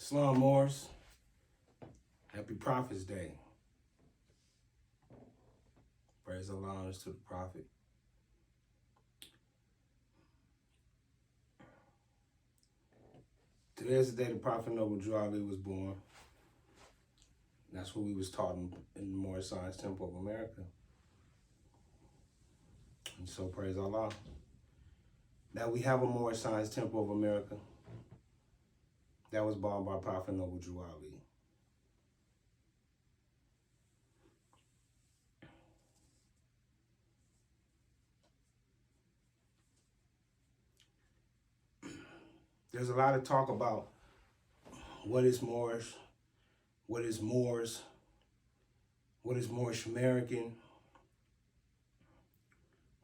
Shalom, Moors. Happy Prophet's Day. Praise Allah, honors to the Prophet. Today is the day the Prophet Noble Drew Ali was born. That's what we was taught in the Moorish Science Temple of America. And so praise Allah that we have a Moorish Science Temple of America that was born by Prophet Noble Drew Ali. There's a lot of talk about what is Moorish, what is Moors, what is Moorish American,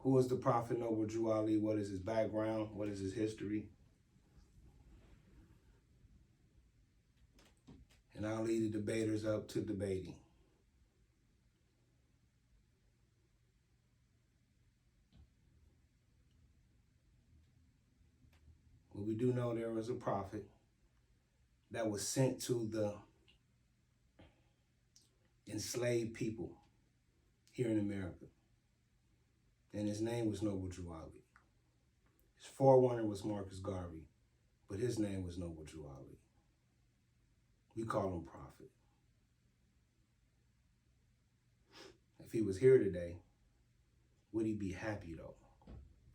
who is the Prophet Noble Drew Ali, what is his background, what is his history. And I'll lead the debaters up to debating. But we do know there was a prophet that was sent to the enslaved people here in America. And his name was Noble Drew Ali. His forerunner was Marcus Garvey, but his name was Noble Drew Ali. We call him Prophet. If he was here today, would he be happy though?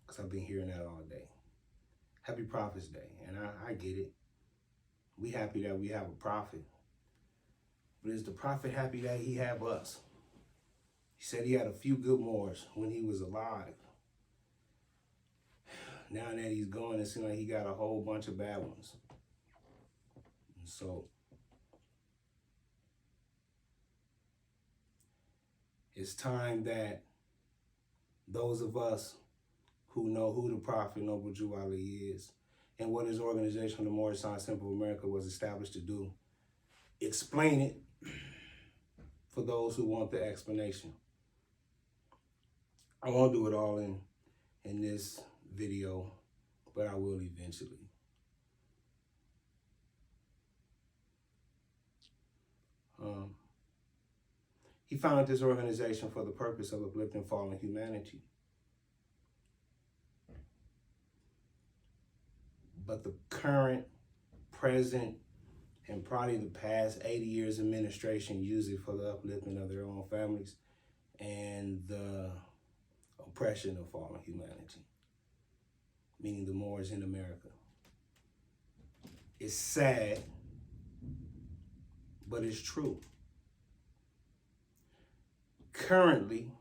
Because I've been hearing that all day. Happy Prophet's Day, and I get it. We happy that we have a prophet. But is the prophet happy that he have us? He said he had a few good Moors when he was alive. Now that he's gone, it seems like he got a whole bunch of bad ones. And so it's time that those of us who know who the Prophet Noble Drew Ali is and what his organization, the Moorish Science Temple of America, was established to do, explain it for those who want the explanation. I won't do it all in this video, but I will eventually. He founded this organization for the purpose of uplifting fallen humanity. But the current, present, and probably the past 80 years administration use it for the upliftment of their own families and the oppression of fallen humanity, meaning the Moors in America. It's sad, but it's true. Currently,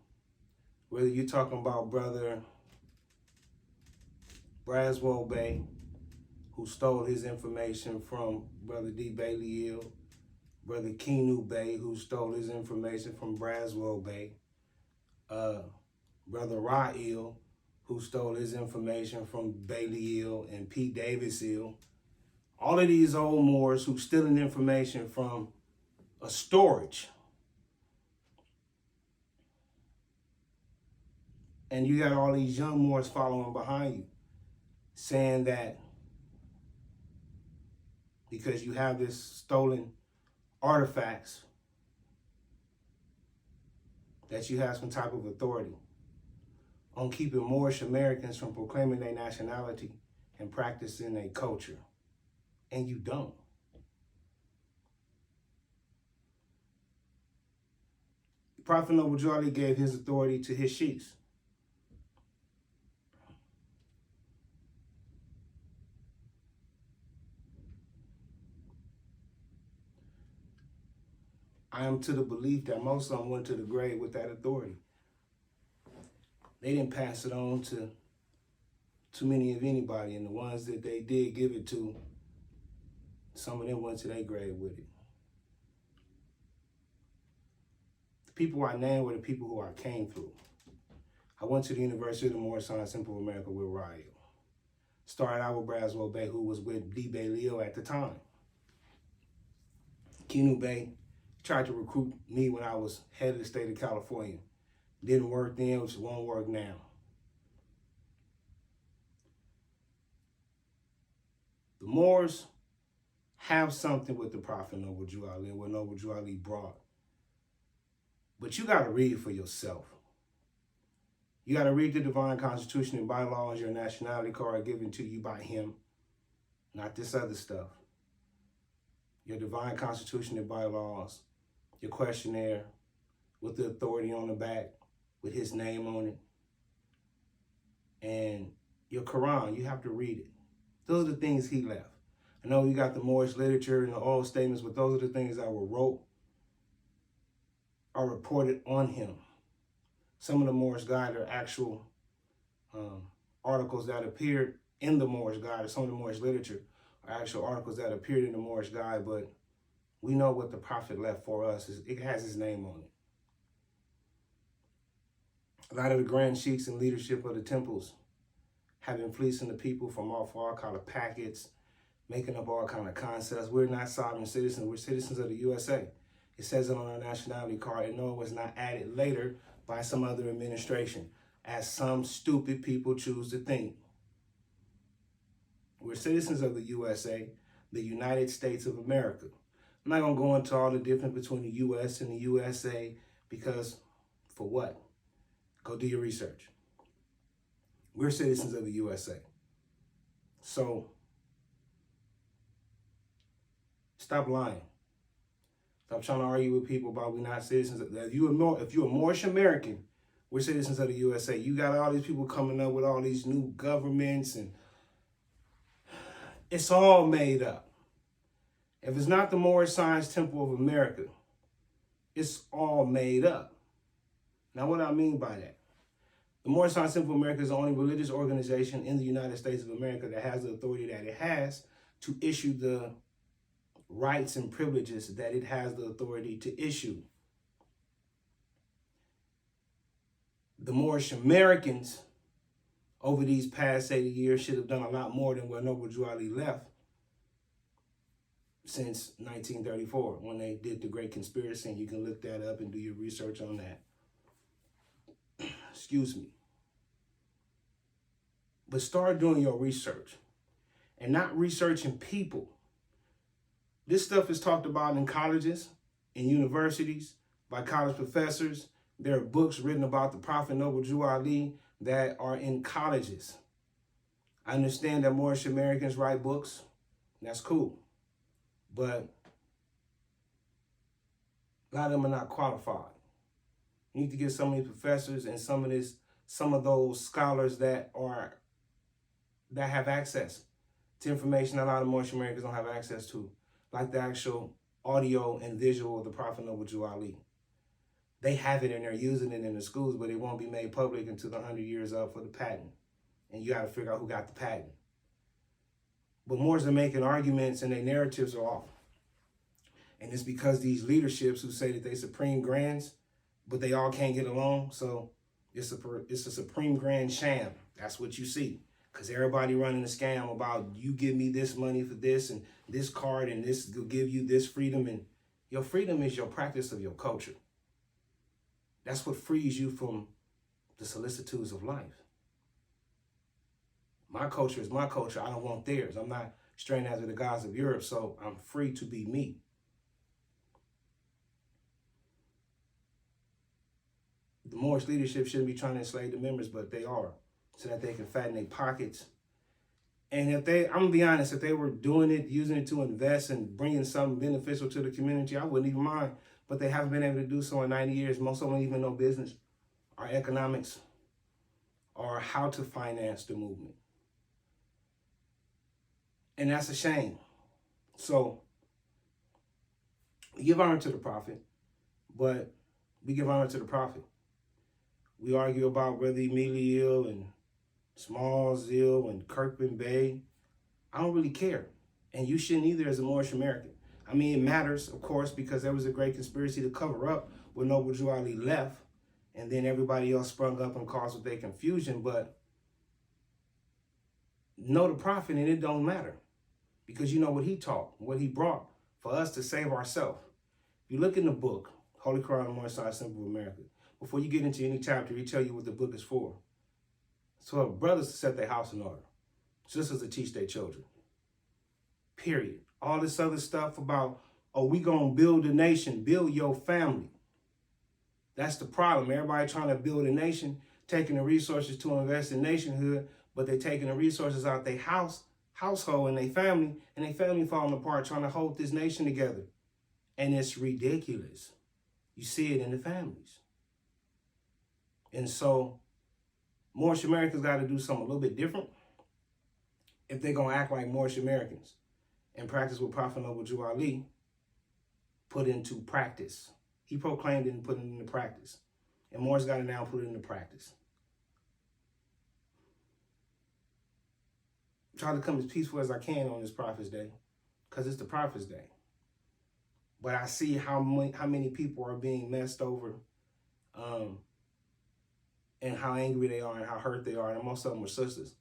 whether you're talking about Brother Braswell Bay, who stole his information from Brother D. Bailey Hill, Brother Khnum Bay, who stole his information from Braswell Bay, Brother Ra-Il, who stole his information from Bailey Hill and P. Davis Hill. All of these old Moors who stealing information from a storage. And you got all these young Moors following behind you, saying that because you have this stolen artifacts, that you have some type of authority on keeping Moorish Americans from proclaiming their nationality and practicing their culture. And you don't. Prophet Noble Drew Ali gave his authority to his sheikhs. I am to the belief that most of them went to the grave with that authority. They didn't pass it on to too many of anybody, and the ones that they did give it to, some of them went to their grave with it. The people I named were the people who I came through. I went to the University of the Moorish Science Temple of America with Ra-Il. Started out with Braswell Bay, who was with D. Bailey Hill at the time. Khnum Bay tried to recruit me when I was head of the state of California. Didn't work then, which won't work now. The Moors have something with the Prophet Noble Jew Ali and what Noble Jew Ali brought. But you got to read for yourself. You got to read the divine constitution and bylaws, your nationality card given to you by him, not this other stuff. Your divine constitution and bylaws, your questionnaire with the authority on the back, with his name on it, and your Quran, you have to read it. Those are the things he left. I know you got the Moorish literature and the old statements, but those are the things that were wrote or reported on him. Some of the Moorish Guide are actual articles that appeared in the Moorish Guide, or some of the Moorish literature are actual articles that appeared in the Moorish Guide, but we know what the Prophet left for us. It has his name on it. A lot of the grand sheiks and leadership of the temples have been fleecing the people from off all kind of packets, making up all kind of concepts. We're not sovereign citizens. We're citizens of the USA. It says it on our nationality card, and no, it was not added later by some other administration, as some stupid people choose to think. We're citizens of the USA, the United States of America. I'm not going to go into all the difference between the US and the USA, because for what? Go do your research. We're citizens of the USA. So stop lying. Stop trying to argue with people about we're not citizens. If you're a Moorish American, we're citizens of the USA. You got all these people coming up with all these new governments, and it's all made up. If it's not the Moorish Science Temple of America, it's all made up. Now, what do I mean by that? The Moorish Science Temple of America is the only religious organization in the United States of America that has the authority that it has to issue the rights and privileges that it has the authority to issue. The Moorish Americans over these past 80 years should have done a lot more than what Noble Jew Ali left since 1934, when they did the Great Conspiracy, and you can look that up and do your research on that. Excuse me. But start doing your research and not researching people. This stuff is talked about in colleges, in universities, by college professors. There are books written about the Prophet Noble Jew Ali that are in colleges. I understand that Moorish Americans write books. That's cool. But a lot of them are not qualified. You need to get some of these professors and some of those scholars that have access to information a lot of Moorish Americans don't have access to, like the actual audio and visual of the Prophet Noble Jew Ali. They have it and they're using it in the schools, but it won't be made public until the 100 years up for the patent. And you got to figure out who got the patent. But Moors are making arguments and their narratives are off. And it's because these leaderships who say that they supreme grands, but they all can't get along. So it's a supreme grand sham. That's what you see. Because everybody running a scam about you give me this money for this and this card and this will give you this freedom. And your freedom is your practice of your culture. That's what frees you from the solicitudes of life. My culture is my culture. I don't want theirs. I'm not straying after the gods of Europe, so I'm free to be me. The Moorish leadership shouldn't be trying to enslave the members, but they are, so that they can fatten their pockets. And I'm going to be honest, if they were doing it, using it to invest and bringing something beneficial to the community, I wouldn't even mind. But they haven't been able to do so in 90 years. Most of them don't even know business or economics or how to finance the movement. And that's a shame. So we give honor to the Prophet, but we give honor to the Prophet. We argue about Brother Emilio and Smalls Ill and Kirkman Bay. I don't really care. And you shouldn't either as a Moorish American. I mean, it matters, of course, because there was a great conspiracy to cover up when Noble Jew Ali left, and then everybody else sprung up and caused with their confusion. But know the Prophet, and it don't matter, because you know what he taught, what he brought for us to save ourselves. If you look in the book, Holy Quran and Moorish Science Temple of America, before you get into any chapter, he tell you what the book is for. So brothers to set their house in order, sisters to teach their children. Period. All this other stuff about, oh, we gonna build a nation, build your family. That's the problem. Everybody trying to build a nation, taking the resources to invest in nationhood, but they taking the resources out their household and their family falling apart trying to hold this nation together. And it's ridiculous. You see it in the families. And so Moorish Americans got to do something a little bit different if they're going to act like Moorish Americans and practice what Prophet Noble Jew Ali put into practice. He proclaimed it and put it into practice. And Moors got to now put it into practice. Try to come as peaceful as I can on this Prophet's Day, because it's the Prophet's Day. But I see how many people are being messed over, and how angry they are and how hurt they are. And most of them are sisters.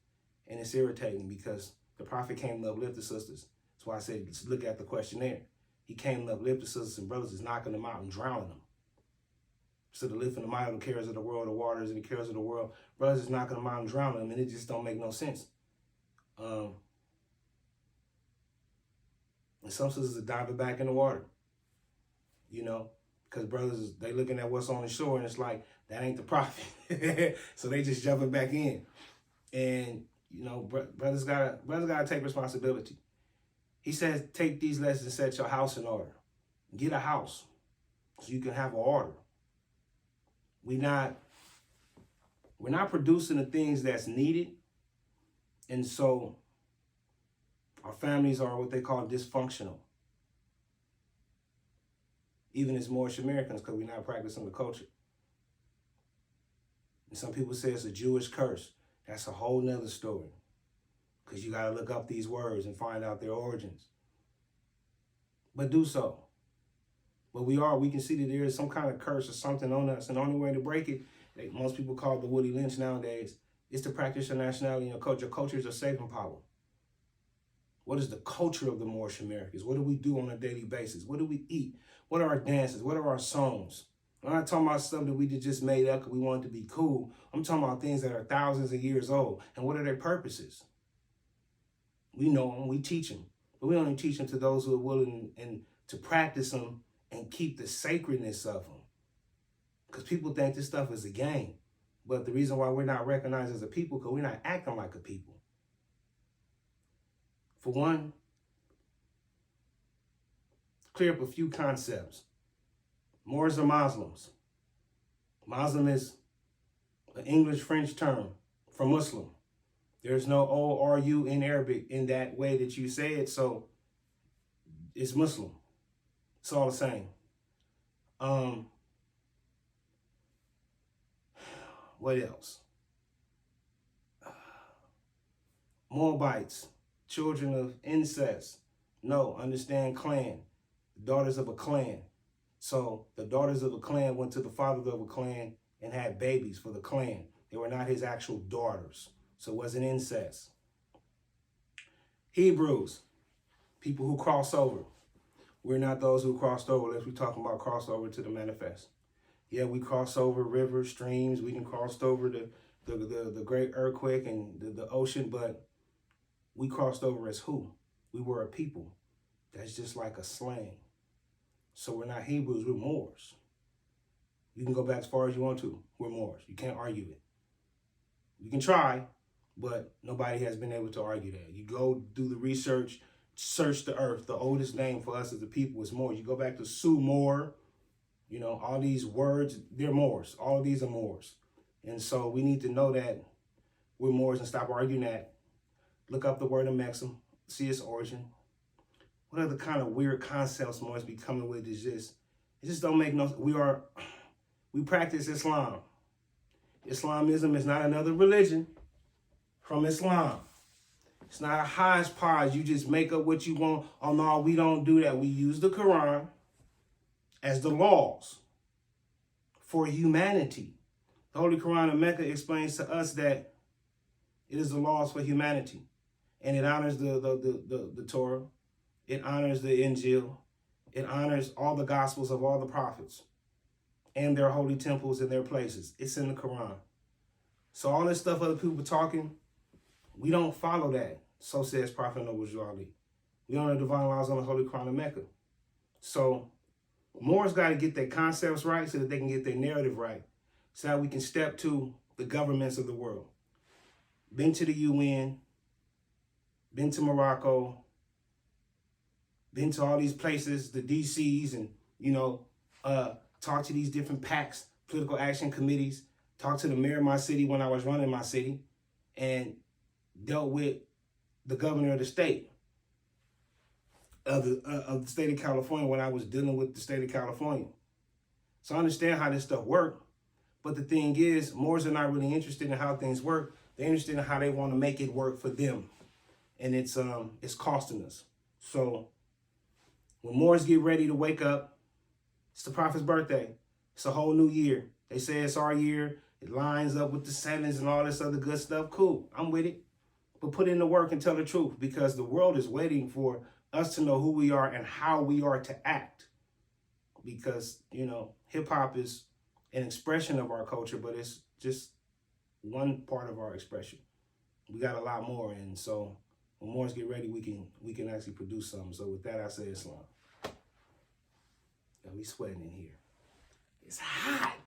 And it's irritating because the Prophet came to uplift the sisters. That's why I said, let's look at the questionnaire. He came to uplift the sisters and brothers is knocking them out and drowning them. Instead of lifting them out of the cares of the world, the waters and the cares of the world, brothers is knocking them out and drowning them, and it just don't make no sense. And some sisters are diving back in the water, you know, because brothers, they looking at what's on the shore and it's like, that ain't the Prophet. So they just jumping back in. And, you know, brothers gotta take responsibility. He says, take these lessons and set your house in order. Get a house so you can have an order. We're not producing the things that's needed. And so our families are what they call dysfunctional. Even as Moorish Americans, because we're not practicing the culture. And some people say it's a Jewish curse. That's a whole nother story. Because you got to look up these words and find out their origins. But do so. But we can see that there is some kind of curse or something on us. And the only way to break it, like most people call it the Woody Lynch nowadays, is to practice your nationality and your culture. Culture is your saving power. What is the culture of the Moorish Americans? What do we do on a daily basis? What do we eat? What are our dances? What are our songs? I'm not talking about stuff that we just made up because we wanted to be cool. I'm talking about things that are thousands of years old. And what are their purposes? We know them, we teach them. But we only teach them to those who are willing and to practice them and keep the sacredness of them. Because people think this stuff is a game. But the reason why we're not recognized as a people, because we're not acting like a people. For one, clear up a few concepts. Moors are Muslims. Muslim is an English-French term for Muslim. There's no O-R-U in Arabic in that way that you say it, so it's Muslim. It's all the same. What else? Moabites, children of incest. No, understand clan. Daughters of a clan. So the daughters of a clan went to the father of a clan and had babies for the clan. They were not his actual daughters. So it wasn't incest. Hebrews, people who cross over. We're not those who crossed over, unless we're talking about crossover to the manifest. Yeah, we cross over rivers, streams. We can cross over the great earthquake and the ocean, but we crossed over as who? We were a people. That's just like a slang. So we're not Hebrews, we're Moors. You can go back as far as you want to. We're Moors. You can't argue it. You can try, but nobody has been able to argue that. You go do the research, search the earth. The oldest name for us as a people is Moors. You go back to Sioux Moor, you know, all these words, they're Moors. All of these are Moors. And so we need to know that we're Moors and stop arguing that. Look up the word of Maxim, see its origin. What other kind of weird concepts Moors be coming with is just, it just don't make no, we practice Islam. Islamism is not another religion from Islam. It's not a hodgepodge. You just make up what you want. Oh no, we don't do that. We use the Quran as the laws for humanity. The Holy Quran of Mecca explains to us that it is the laws for humanity. And it honors the Torah. It honors the Injil. It honors all the Gospels of all the prophets and their holy temples and their places. It's in the Quran. So all this stuff other people talking, we don't follow that. So says Prophet Noble Jew Ali. We honor divine laws on the Holy Crown of Mecca. So Moors got to get their concepts right so that they can get their narrative right. So that we can step to the governments of the world. Been to the UN, been to Morocco, been to all these places, the DCs, and, talk to these different PACs, political action committees, talk to the mayor of my city when I was running my city, and dealt with the governor of the state, of the state of California when I was dealing with the state of California. So I understand how this stuff works. But the thing is, Moors are not really interested in how things work. They're interested in how they want to make it work for them. And it's costing us. So when Moors get ready to wake up, it's the prophet's birthday. It's a whole new year. They say it's our year. It lines up with the sevens and all this other good stuff. Cool. I'm with it. But put in the work and tell the truth, because the world is waiting for us to know who we are and how we are to act. Because, hip hop is an expression of our culture, but it's just one part of our expression. We got a lot more, and so when Moors get ready, we can actually produce something. So with that, I say Islam. We sweating in here. It's hot.